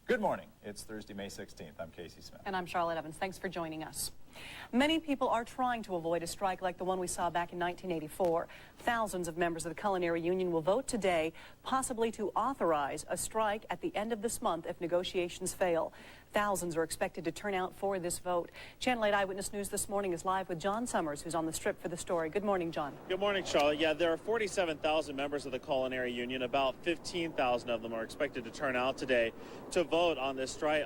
Good morning. It's Thursday, May 16th. I'm Casey Smith. And I'm Charlotte Evans. Thanks for joining us. Many people are trying to avoid a strike like the one we saw back in 1984. Thousands of members of the Culinary Union will vote today, possibly to authorize a strike at the end of this month if negotiations fail. Thousands are expected to turn out for this vote. Channel 8 Eyewitness News this morning is live with John Summers, who's on the Strip for the story. Good morning, John. Good morning, Charlotte. Yeah, there are 47,000 members of the Culinary Union. About 15,000 of them are expected to turn out today to vote on this strike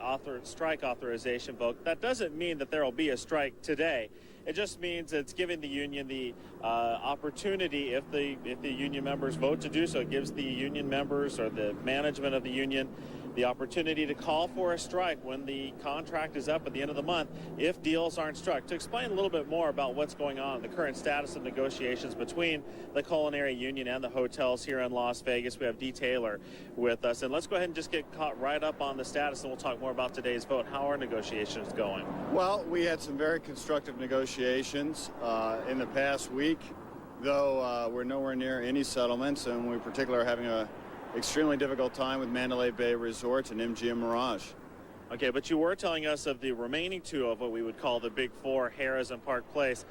authorization vote. That doesn't mean that there will be a strike today. It just means it's giving the union the opportunity, if the union members vote to do so, it gives the union members or the management of the union the opportunity to call for a strike when the contract is up at the end of the month if deals aren't struck. To explain a little bit more about what's going on, the current status of negotiations between the Culinary Union and the hotels here in Las Vegas, we have Dee Taylor with us. And let's go ahead and just get caught right up on the status, and we'll talk more about today's vote. How are negotiations going? Well, we had some very constructive negotiations in the past week, though we're nowhere near any settlements, and we particularly are having a extremely difficult time with Mandalay Bay Resort and MGM Mirage. Okay, but you were telling us of the remaining two of what we would call the Big Four, Harrah's and Park Place.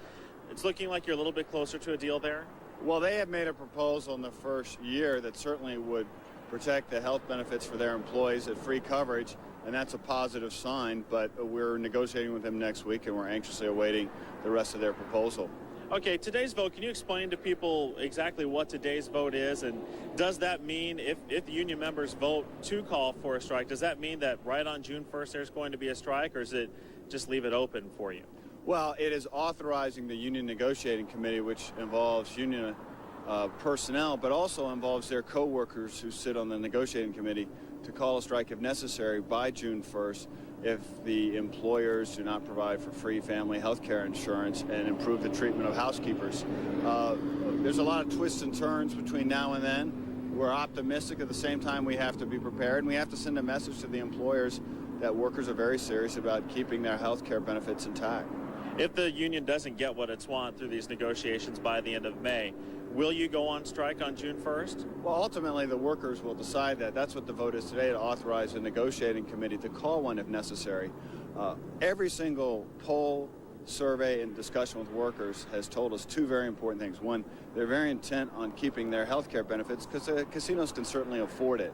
It's looking like you're a little bit closer to a deal there? Well, they have made a proposal in the first year that certainly would protect the health benefits for their employees at free coverage, and that's a positive sign, but we're negotiating with them next week, and we're anxiously awaiting the rest of their proposal. Okay, today's vote, can you explain to people exactly what today's vote is, and does that mean if the union members vote to call for a strike, does that mean that right on June 1st there's going to be a strike, or is it just leave it open for you? Well, it is authorizing the union negotiating committee, which involves union personnel, but also involves their co-workers who sit on the negotiating committee, to call a strike if necessary by June 1st if the employers do not provide for free family health care insurance and improve the treatment of housekeepers. There's a lot of twists and turns between now and then. We're optimistic. At the same time, we have to be prepared, and we have to send a message to the employers that workers are very serious about keeping their health care benefits intact. If the union doesn't get what it's want through these negotiations by the end of May, will you go on strike on June 1st? Well, ultimately, the workers will decide that. That's what the vote is today, to authorize a negotiating committee to call one if necessary. Every single poll, survey, and discussion with workers has told us two very important things. One, they're very intent on keeping their health care benefits because the casinos can certainly afford it.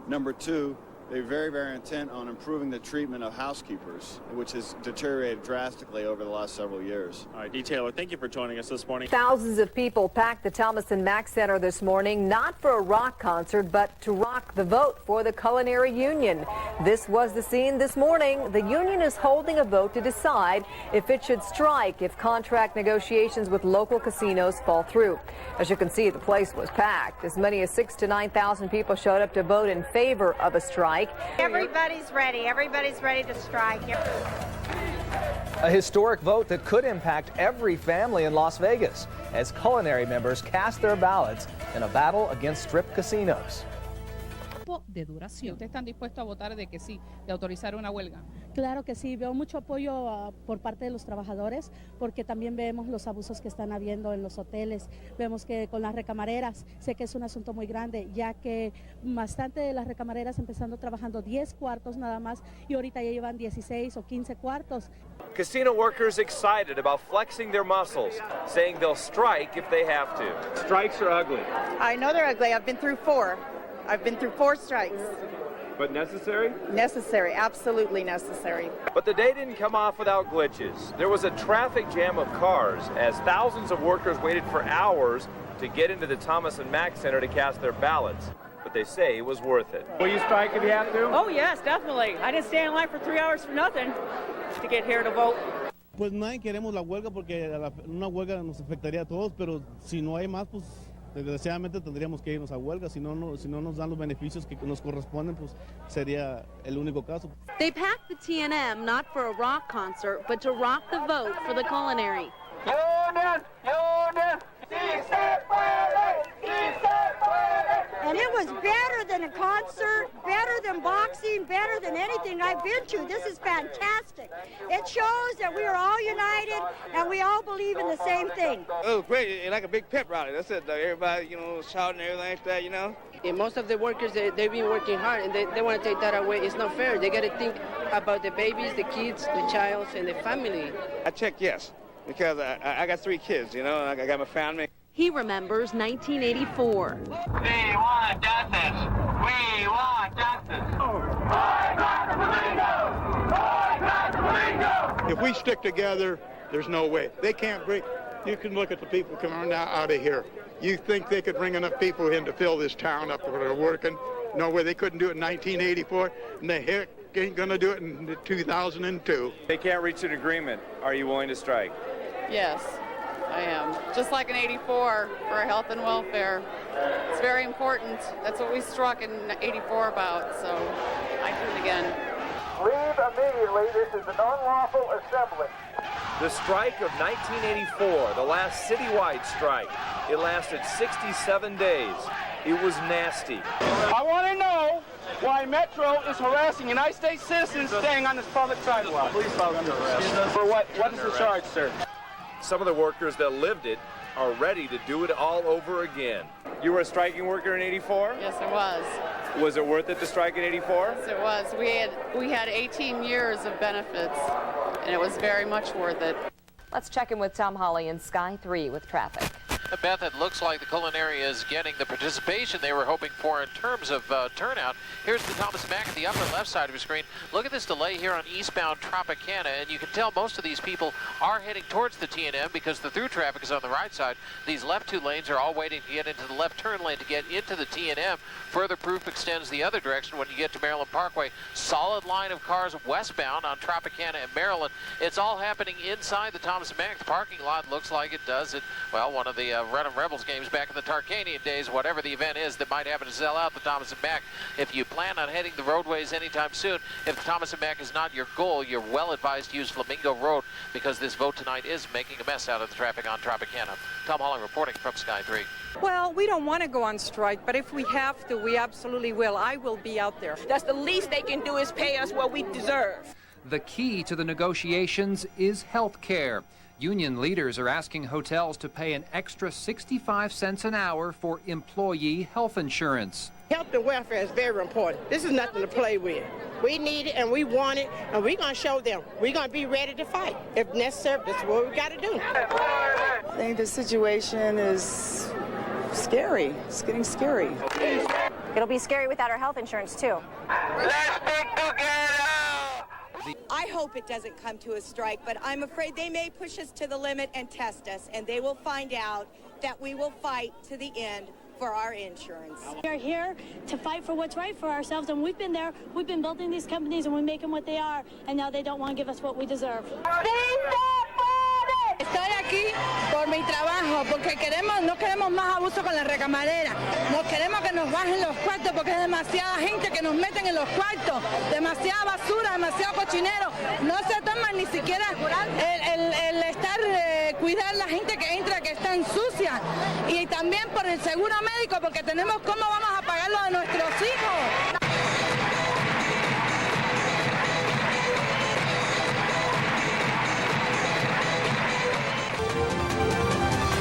Number two, they're very, very intent on improving the treatment of housekeepers, which has deteriorated drastically over the last several years. All right, Dee Taylor, thank you for joining us this morning. Thousands of people packed the Thomas and Mack Center this morning, not for a rock concert, but to rock the vote for the Culinary Union. This was the scene this morning. The union is holding a vote to decide if it should strike if contract negotiations with local casinos fall through. As you can see, the place was packed. As many as 6,000 to 9,000 people showed up to vote in favor of a strike. Everybody's ready. Everybody's ready to strike. A historic vote that could impact every family in Las Vegas as culinary members cast their ballots in a battle against strip casinos. De duración. ¿Ustedes están dispuestos a votar de que sí, de autorizar una huelga? Claro que sí, veo mucho apoyo por parte de los trabajadores, porque también vemos los abusos que están habiendo en los hoteles. Vemos que con las recamareras, sé que es un asunto muy grande, ya que bastante de las recamareras empezando trabajando 10 cuartos nada más y ahorita ya llevan 16 o 15 cuartos. Casino workers excited about flexing their muscles, saying they'll strike if they have to. Strikes are ugly. I know they're ugly. I've been through 4. I've been through 4 strikes. But necessary? Necessary, absolutely necessary. But the day didn't come off without glitches. There was a traffic jam of cars as thousands of workers waited for hours to get into the Thomas and Mack Center to cast their ballots. But they say it was worth it. Will you strike if you have to? Oh, yes, definitely. I didn't stand in line for 3 hours for nothing to get here to vote. Pues nadie queremos la huelga porque una huelga nos afectaría a todos, pero si no hay más, pues desgraciadamente tendríamos que irnos a huelga. Si no nos dan los beneficios que nos corresponden, pues sería el único caso. They packed the TNM not for a rock concert, but to rock the vote for the Culinary. Union, union, sí se puede, sí se puede. And it was better than a concert, better than boxing, better than anything I've been to. This is fantastic. It shows that we are all united and we all believe in the same thing. It was great. It's like a big pep rally. That's it. Everybody, shouting and everything like that, And most of the workers, they've been working hard, and they want to take that away. It's not fair. They got to think about the babies, the kids, the child, and the family. I checked yes, because I got 3 kids, you know, and I got my family. He remembers 1984. We want justice. We want justice. Boycott the flamingo. Boycott the flamingo. If we stick together, there's no way. They can't break. You can look at the people coming out of here. You think they could bring enough people in to fill this town up where they're working? No way. They couldn't do it in 1984, and the heck ain't going to do it in 2002. They can't reach an agreement. Are you willing to strike? Yes, I am. Just like in 84 for health and welfare. It's very important. That's what we struck in 84 about, so I do it again. Leave immediately. This is an unlawful assembly. The strike of 1984, the last citywide strike, it lasted 67 days. It was nasty. I want to know why Metro is harassing United States citizens staying on this public sidewalk. Please follow under arrest. For what? What is the charge, sir? Some of the workers that lived it are ready to do it all over again. You were a striking worker in 84? Yes, it was. Was it worth it to strike in 84? Yes, it was. We had 18 years of benefits, and it was very much worth it. Let's check in with Tom Hawley in Sky 3 with traffic. Beth, it looks like the Culinary is getting the participation they were hoping for in terms of turnout. Here's the Thomas and Mack at the upper left side of your screen. Look at this delay here on eastbound Tropicana, and you can tell most of these people are heading towards the T&M because the through traffic is on the right side. These left 2 lanes are all waiting to get into the left turn lane to get into the T&M. Further proof extends the other direction when you get to Maryland Parkway. Solid line of cars westbound on Tropicana and Maryland. It's all happening inside the Thomas and Mack. The parking lot looks like it does at, well, one of the Redham Rebels games back in the Tarkanian days, whatever the event is that might happen to sell out the Thomas and Mack. If you plan on heading the roadways anytime soon, if the Thomas and Mack is not your goal, you're well advised to use Flamingo Road because this vote tonight is making a mess out of the traffic on Tropicana. Tom Holland reporting from Sky 3. Well, we don't want to go on strike, but if we have to, we absolutely will. I will be out there. That's the least they can do is pay us what we deserve. The key to the negotiations is health care. Union leaders are asking hotels to pay an extra 65 cents an hour for employee health insurance. Health and welfare is very important. This is nothing to play with. We need it and we want it, and we're going to show them. We're going to be ready to fight. If necessary, that's what we got to do. I think the situation is scary. It's getting scary. It'll be scary without our health insurance, too. Let's stick together! I hope it doesn't come to a strike, but I'm afraid they may push us to the limit and test us, and they will find out that we will fight to the end for our insurance. We are here to fight for what's right for ourselves, and we've been there, we've been building these companies, and we make them what they are, and now they don't want to give us what we deserve. Estoy aquí por mi trabajo, porque no queremos más abuso con la recamarera. No queremos que nos bajen los cuartos, porque es demasiada gente que nos meten en los cuartos. Demasiada basura, demasiado cochinero. No se toman ni siquiera el estar, cuidar la gente que entra, que está sucia. Y también por el seguro médico, porque tenemos cómo vamos a pagarlo a nuestros hijos.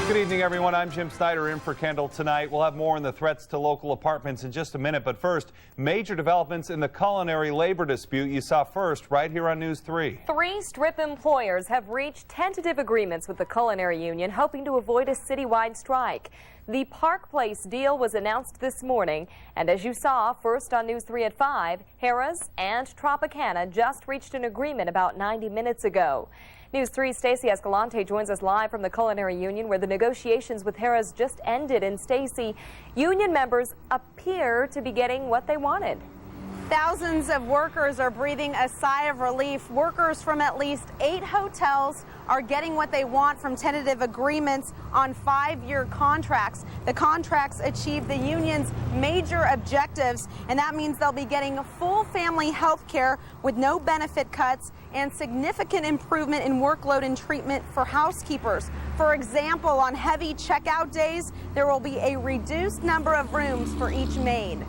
Good evening, everyone. I'm Jim Snyder in for Kendall tonight. We'll have more on the threats to local apartments in just a minute. But first, major developments in the culinary labor dispute you saw first right here on News 3. 3 strip employers have reached tentative agreements with the Culinary Union, hoping to avoid a citywide strike. The Park Place deal was announced this morning, and as you saw first on News 3 at 5, Harrah's and Tropicana just reached an agreement about 90 minutes ago. News 3's Stacey Escalante joins us live from the Culinary Union, where the negotiations with Harrah's just ended. And Stacey, union members appear to be getting what they wanted. Thousands of workers are breathing a sigh of relief. Workers from at least 8 hotels are getting what they want from tentative agreements on 5-year contracts. The contracts achieve the union's major objectives, and that means they'll be getting full family health care with no benefit cuts and significant improvement in workload and treatment for housekeepers. For example, on heavy checkout days, there will be a reduced number of rooms for each maid.